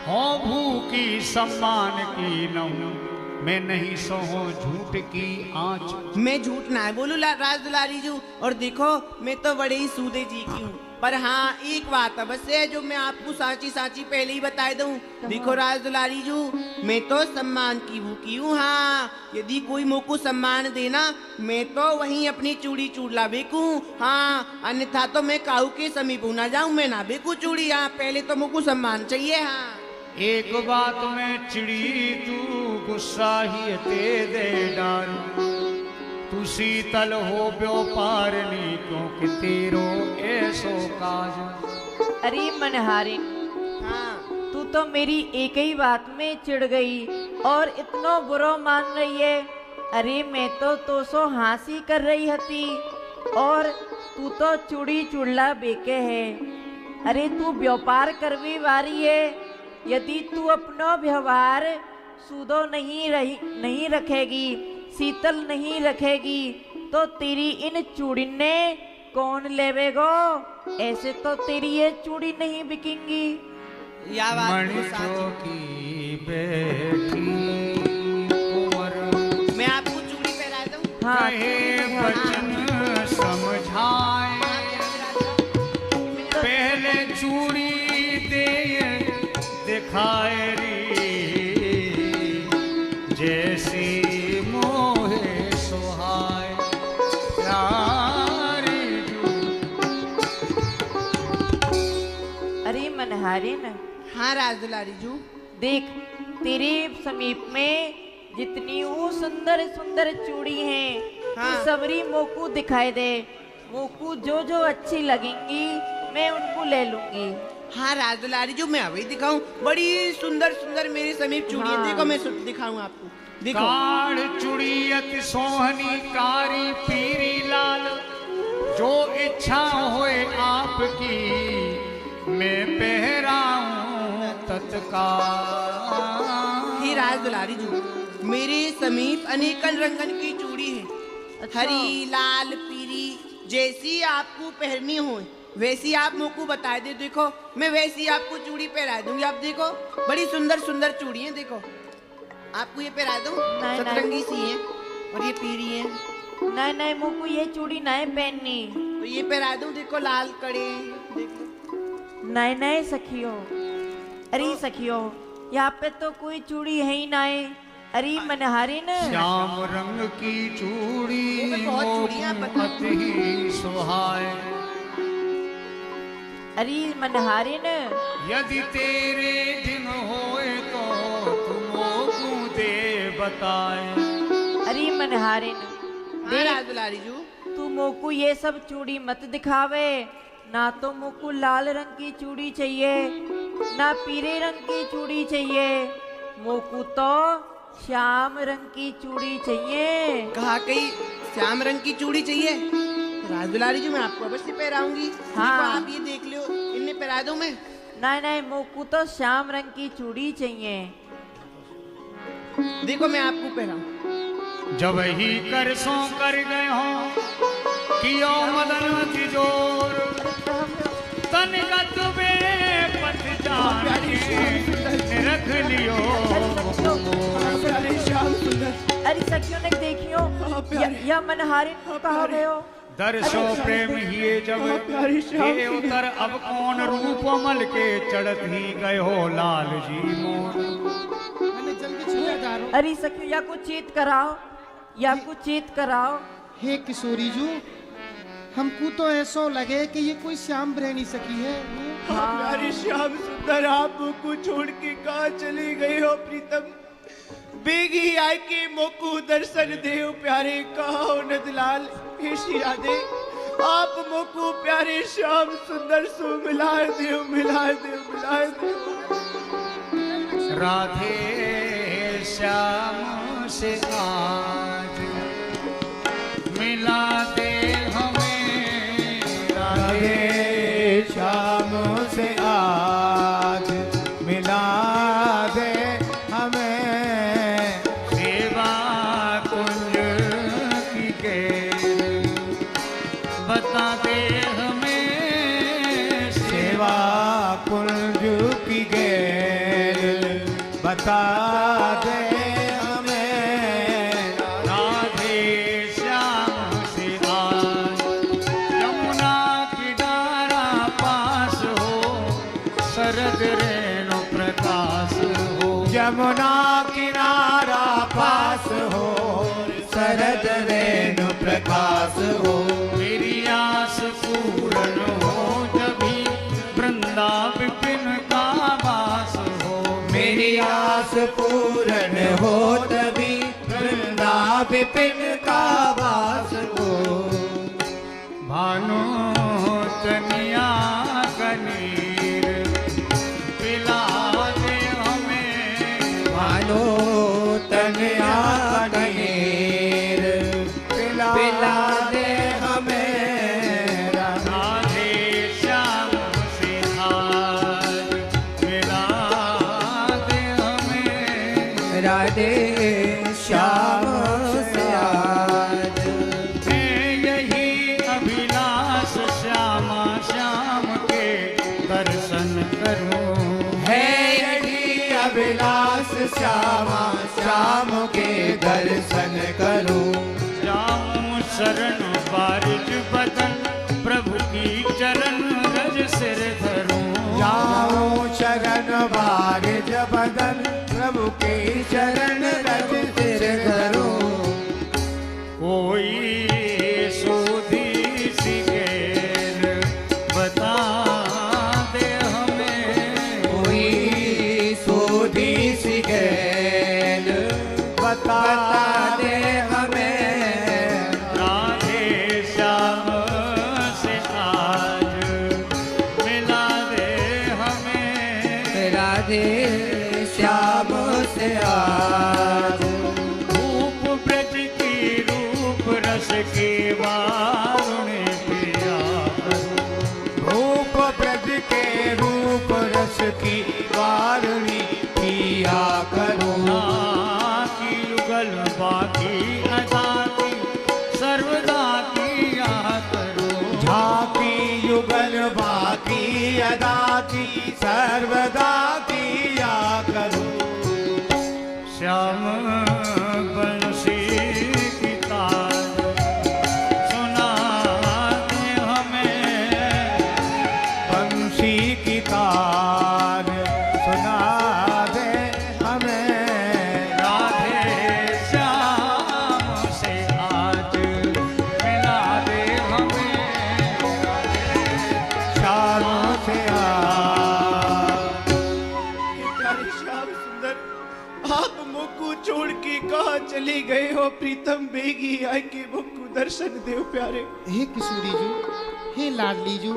हो भूखी सम्मान की नहूं मैं नहीं सहो झूठ की आँच। मैं झूठ ना बोलूं राज दुलारी जू। और देखो मैं तो बड़े ही सूदे जी की हूँ, पर हाँ एक बात अवश्य है जो मैं आपको साची साची पहले ही बता दूं। देखो राज दुलारी जू, मैं तो सम्मान की भूखी हूँ। हाँ यदि कोई मोको सम्मान देना मैं तो वहीं अपनी चूड़ी चूड़ला बेकू। हाँ अन्यथा तो मैं काऊ के समीप ना जाऊं, मैं ना बेकू चूड़ी। हाँ पहले तो मोको सम्मान चाहिए। हाँ एक बात में चिड़ी तू गुस्सा ही ते दे डार तू शीतल हो व्यापारनी क्योंकि तेरो ऐसो काज। अरे मनहारिन, हाँ तू तो मेरी एक ही बात में चिढ़ गई और इतना बुरा मान रही है। अरे मैं तो सो हंसी कर रही हती और तू तो चूड़ी चुड़ला बेके है। अरे तू व्यापार करवी वारी है, यदि तू अपना व्यवहार सूदो नहीं रखेगी, शीतल नहीं रखेगी, तो तेरी इन चूड़ी ने कौन लेवेगो? ऐसे तो तेरी ये चूड़ी नहीं बिकेंगी। या बात मणि तो साची। चौकी बैठी कुंवर मैं आपको चूड़ी पहना दूं। हाँ कहे वचन समझाए पहले चूड़ी दे दिखाए री जैसी मोहे सुहाए प्यारी जू। अरे मनहारिन, हाँ राज दुलारी जू, देख तेरे समीप में जितनी वो सुंदर सुंदर चूड़ी हैं, हाँ। तू सबरी मोकू दिखाई दे। मोकू जो जो अच्छी लगेंगी मैं उनको ले लूंगी। हाँ राज दुलारी जू, मैं अभी दिखाऊं? बड़ी सुंदर सुंदर मेरे समीप चूड़ी है। हाँ। देखो मैं दिखाऊं आपको। देखो काढ़ चूड़ी अति सोहनी कारी पीरी लाल जो इच्छा होए आपकी मैं पहराऊं तत्काल। ही राज दुलारी जू, मेरे समीप अनेकन रंगन की चूड़ी है। अच्छा। हरी लाल पीली जैसी आपको पहननी हो वैसी आप मोको बता दे। देखो मैं वैसी आपको चूड़ी पहरा दूंगी। आप देखो बड़ी सुंदर सुंदर चूड़ी है। देखो आपको ये पहरा दूं, नहीं, सतरंगी सी है और ये पीली है। नहीं नहीं, मोकू ये चूड़ी नहीं पहननी। तो ये पहरा दूं, देखो लाल कड़े। देखो नहीं नहीं सखियो, अरे सखियो यहाँ पे तो कोई चूड़ी है ही नहीं। अरे मनहारिन, श्याम रंग की चूड़ी वो भी बहुत चूड़ियां मोह अति ही सुहाए। अरे मनहारिन, यदि तेरे दिन होए तो तुमको दे बताए। अरे मनहारिन, हाँ देख राज दुलारी जू, तू मोकू ये सब चूड़ी मत दिखावे। ना तो मोकू लाल रंग की चूड़ी चाहिए, ना पीले रंग की चूड़ी चाहिए। मोकू तो श्याम रंग की चूड़ी चाहिए। कहा कहीं श्याम रंग की चूड़ी चाहिए? राज दुलारी जी मैं आपको अवश्य पहराऊंगी। हाँ। देखो आप ये देख लो, इन्हें पहरा दूं मैं। नहीं नहीं, मोकू तो श्याम रंग की चूड़ी चाहिए। देखो मैं आपको पहराऊं। जब ही कर सो कर गए हो कियो मदन तिजोर तनगत में पथ जान के रख लियो। अरे सखियों ने देखियो या मनहारिन को कहा गयो। दर्शो प्रेम हिए जब ये उतर अब कौन रूप मल के चढ़त ही गए हो लाल जी मोर। मैंने जल्दी छुआ जा रहा हूं। अरे सखियो या कुछ चीत कराओ, या कुछ चीत कराओ। हे किशोरी जू, हमको तो ऐसा लगे कि ये कोई श्याम बहनी सखी है। प्यारी श्याम सुंदर आपको छोड़ के कहाँ चली गई हो प्रीतम? बेगी आय के मोकू दर्शन देव प्यारे कहो नदलाल। हे श्री राधे आप मोकू प्यारे श्याम सुंदर सो मिला देव मिला देव मिला देव। राधे श्याम से आज मिला दे हमें। राधे श्याम से आज मिला दे हमें। बता दे हमें राधे श्याम से आज यमुना किनारा पास हो शरद रेणु प्रकाश हो यमुना किनारा पास हो शरद रेणु प्रकाश हो मेरी आस पूर्ण हो जभी वृंदा विपिन का वास हो मेरी आस पूर्ण हो तभी वृंदा विपिन का वास हो भानु तनिया कनीर पिला दे हमें मानो तनया कनीर पिला दे हमें राधे श्याम से आज मिला दे हमें राधे श्याम से आज है यही अभिलाष श्यामा श्याम के दर्शन करूं है यही अभिलाष श्यामा श्याम के दर्शन करूं जाऊं शरण बारिज बदन प्रभु की चरण रज सिर धरूं जाऊं शरण बारिज बदन प्रभु के चरण रज सिर धरूं कोई सोधी सी गैर बता दे हमें कोई सोधी सी गैल बता दे हमें राधे श्याम से आज मिला दे हमें राधे श्याम से आज रूप ब्रज की रूप रस के वारुणी पिया करूं रूप ब्रज के रूप रस की वारुणी पिया करूं की युगल बाकी अदा की सर्वदा किया करो झांकी युगल बाकी अदा की सर्वदा किया करूं श्याम बंसी की तार सुना दे हमें बंसी की तार सुना दे हमें राधे श्याम से आज मिला दे हमें श्याम से आज प्यारे श्याम सुंदर, आप मुक्कू छोड़ के कहाँ चले गए हो प्रीतम बेगी आए के मुक्कू दर्शन देव प्यारे। हे किशोरी जू, हे लाडली जू,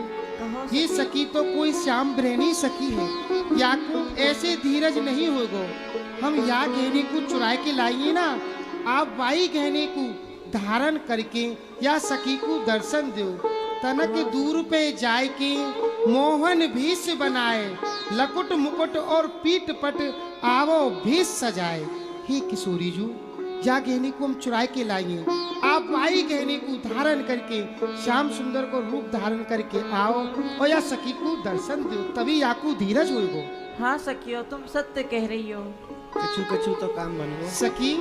ये सखी तो कोई श्याम ब्रहणी सखी है। याकू ऐसे धीरज नहीं होगो। हम या गहने को चुराए के लाइए ना, आप वाई गहने को धारण करके या सखी को दर्शन दो। तनक दूर पे जाए के मोहन भीष बनाए, लकुट मुकुट और पीठ पट आवो भीष सजाए। हे किशोरी जू, या गहने को हम चुराए के लाइए, आप वाई गहने को धारण करके श्याम सुंदर को रूप धारण करके आओ और या सखी को दर्शन दो, तभी याकू धीरज होगो। हाँ सखियो, तुम सत्य कह रही हो। कछु कछु तो काम बन गो। सखी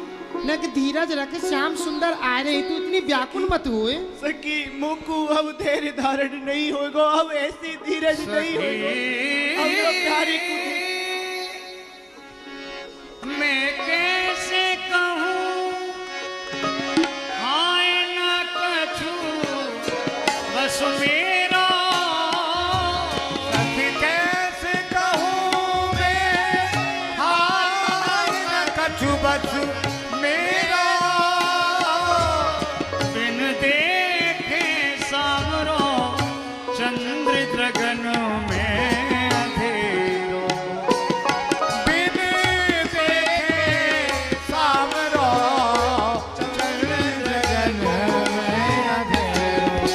न कि धीरज रख, श्याम सुंदर आ रहे तो इतनी व्याकुल मत हुए। सखी मुक्कू अब धैर्य धारण नहीं होगो, अब ऐसी धीरज नहीं होगो। अब तो प्यारे को मैं कैसे कहूँ हाय न कछु बस मेरा सखी कैसे कहूँ मैं हाय न कछु बस मेरा बिन देखे सामरो चंद्र गगन में अंधेरो बिन देखे सामरो चंद्र गगन में अंधेरो।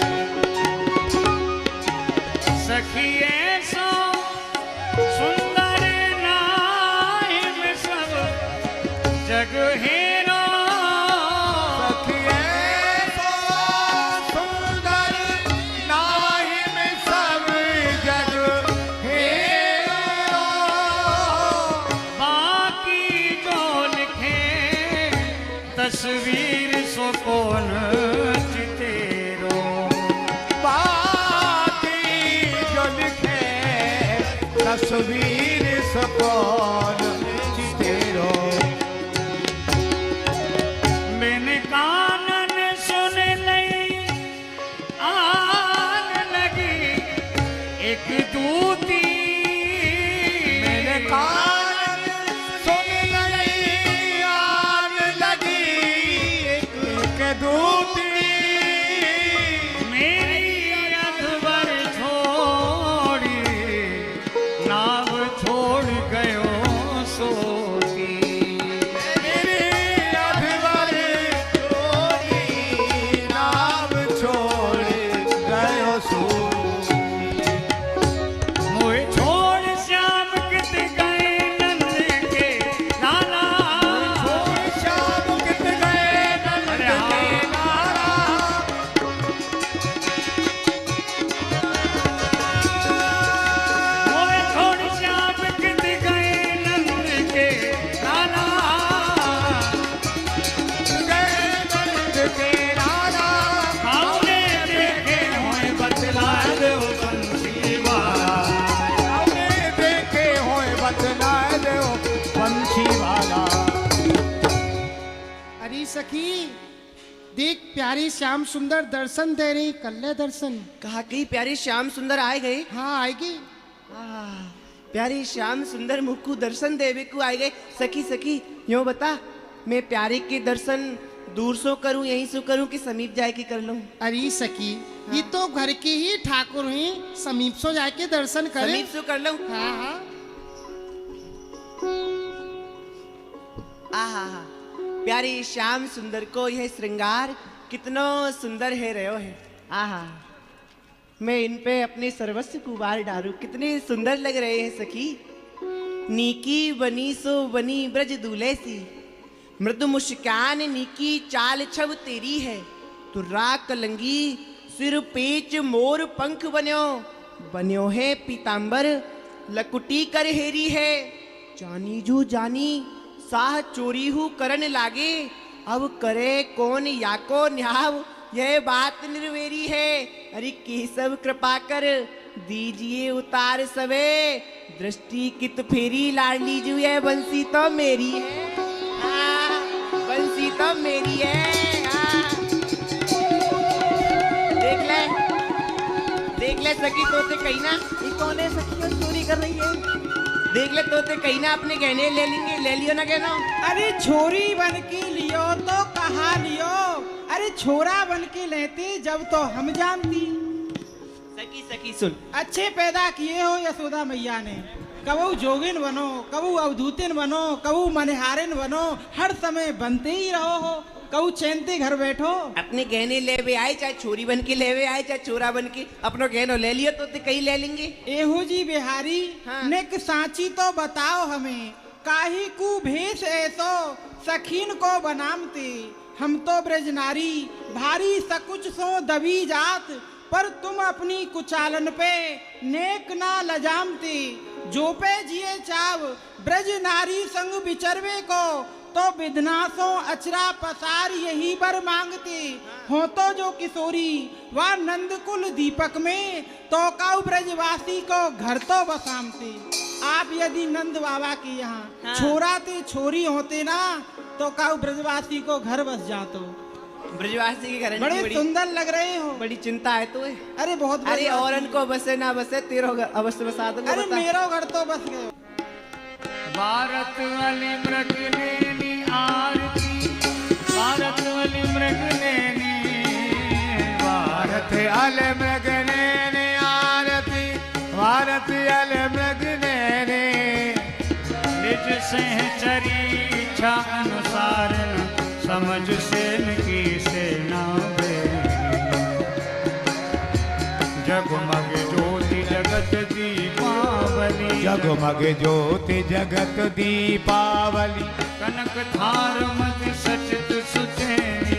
सखी ऐसा सुंदर नाहि में सब जग हेरा सखी ऐसा सुंदर नाहि में सब जग हेरा। बाकी तस्वीर सकोन चितेरो मैंने कानन सुन लई आन लगी एक दूती मैंने कान सुन लई आन लगी एक दूती मेरी अधवर छोड़ी नाव छोड़ गयो सोती मेरी अधवर छोड़ी नाव छोड़ गयो सू मोए छोड़ श्याम कित गए नंद के लाला श्याम कित गए नंद अरे हाँ। के लाला मोए छोड़ श्याम कित गए नंद के लाला गए नंद के लाला हमने देखे होए बतला दो बंसी वाला हमने देखे होए बतला दो पंछी वाला अरे सखी देख प्यारी श्याम सुंदर दर्शन दे रही, कर ले दर्शन। कहा कि प्यारी श्याम सुंदर आए गए। हाँ आएगी। प्यारी श्याम सुंदर मुखू दर्शन देवे को आए गए। सखी सखी यूं बता, मैं प्यारे के दर्शन दूर सो करूं, यहीं सो करूं कि समीप जाए के कर लूं? अरे सखी ये तो घर के ही ठाकुर हैं, समीप सो जाके दर्शन करें। समीप सो कर लूं। हाँ हाँ आहा, प्यारी श्याम सुंदर को यह श्रृंगार कितना सुंदर है रहो है। आहा, मैं इन पे अपने सर्वस्व कुवार डालूं, कितने सुंदर लग रहे हैं सखी। नीकी बनी सो बनी ब्रज दूल्हे सी, मृदु मुस्कान नीकी चाल छब तेरी है। तू राग कलंगी सिर पेच मोर पंख बन्यो है पीतांबर लकुटी कर हेरी है। जानी जू जानी साह चोरी हूँ करन लागे, अब करे कौन याको न्याव यह बात निर्वेरी है। अरे केशव कृपा कर दीजिए उतार सवे, दृष्टि कित फेरी लाडली जू ये बंसी तो मेरी है। बंसी तो मेरी है। देख ले सखी तोते कहीं ना, ये कौन है सखियों चोरी कर रही है? देख ले तोते कहीं ना अपने गहने ले लेंगे, ले लियो ना गहना। अरे छोरी बन के लियो तो कहा लियो, अरे छोरा बन के लेते जब तो हम जानती। सखी सखी सुन, अच्छे पैदा किए हो यशोदा मैया ने, कबू जोगिन बनो, कबू अवधूतिन बनो, कबू मनहारिन बनो, हर समय बनते ही रहो हो, कबू चैनते घर बैठो। अपने गहने लेवे आए, चाहे छोरी बन के लेवे आए, चाहे छोरा बन के अपनो गहनो ले लियो तो कहीं ले लेंगे। एहू जी बिहारी हाँ। नेक सांची तो बताओ हमें, काहे को भेष ऐसो सखीन को बनामते। हम तो ब्रज नारी भारी सकुच सो दबी जात, पर तुम अपनी कुचालन पे नेक ना लजामते। जो पे जिए चाव ब्रज नारी संग बिचरवे को, तो विधनासों अचरा पसार यही बर मांगते। हो तो जो किशोरी व नंदकुल दीपक में, तो काउ ब्रजवासी को घर तो बसामते। आप यदि नंद बाबा के यहाँ छोरा ते छोरी होते ना, तो काउ ब्रजवासी को घर बस जातो। ब्रजवासी के घर बड़े बड़ी सुंदर लग रहे हो। बड़ी चिंता है तो है। अरे बहुत अरे बढ़िया। और इनको बसे ना बसे, तेरो घर अवश्य बसा दूंगा। अरे बता। मेरा घर तो बस गए। भारत वाली मृग लेनी आरती, भारत वाली मृग लेनी, भारत अल मृग ने आरती, भारत अल मृग ने निज सहचरी इच्छा अनुसार समझ सेन की सेना जगमग ज्योति जगत दीपावली, जगमग ज्योति जगत दीपावली। कनक थार मधि सचित सुचेनी,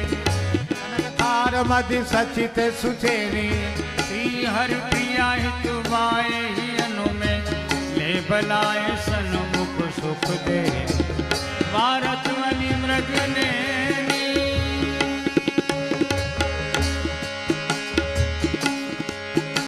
थार मधि सचित सुचेनी। श्री हरि प्रिया हित बाए ही अनुमे, ले बलाए सन्मुख सुख दे। भारत वाली मृग ने